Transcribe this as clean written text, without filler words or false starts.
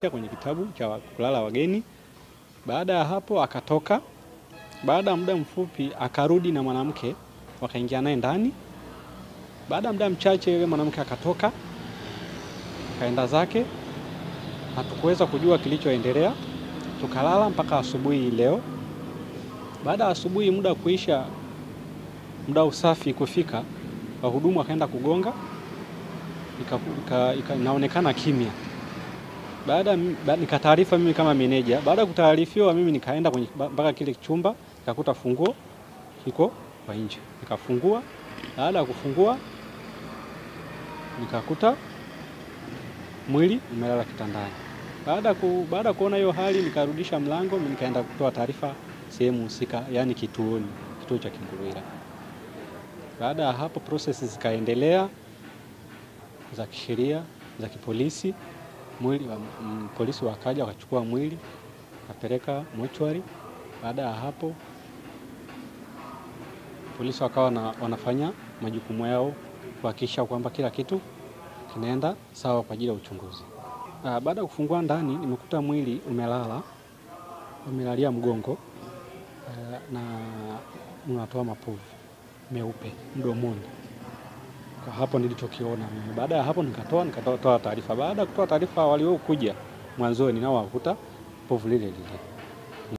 Kwenye kitabu cha kulala wageni. Baada ya hapo akatoka. Baada ya muda mfupi akarudi na mwanamke, wakaingia naye ndani. Baada ya muda mchache yule mwanamke akatoka, kaenda zake. Hatukuweza kujua kilichoendelea. Tukalala mpaka asubuhi leo. Baada ya asubuhi muda kuisha, muda usafi kufika, wahudumu wakaenda kugonga. Inaonekana kimya. Nikataarifa mimi kama meneja. Baada ya kutaarifiwa mimi nikaenda mpaka kile chumba, nikakuta funguo iko kwa nje. Nikafungua. Baada ya kufungua nikakuta mwili umelala kitandani. Baada kuona hiyo hali nikarudisha mlango, mimi nikaenda kutoa taarifa sehemu husika, yani kituo cha Kingulwira. Baada ya hapo process zikaendelea za kisheria, za kipolisi. Polisi wakaja wakachukua mwili wakapeleka mochwari. Baada ya hapo polisi wakawa wanafanya majukumu yao kuhakikisha kwamba kila kitu kinaenda sawa kwa ajili ya uchunguzi. Baada ya kufungua ndani nimekuta mwili umelalia mgongo na unatoa mapovu meupe mdomoni. Kwa hapo nilichokiona mimi. Baada ya hapo nikatoa taarifa. Baada ya kutoa taarifa waliokuja mwanzoni nao wakuta povu lile lile.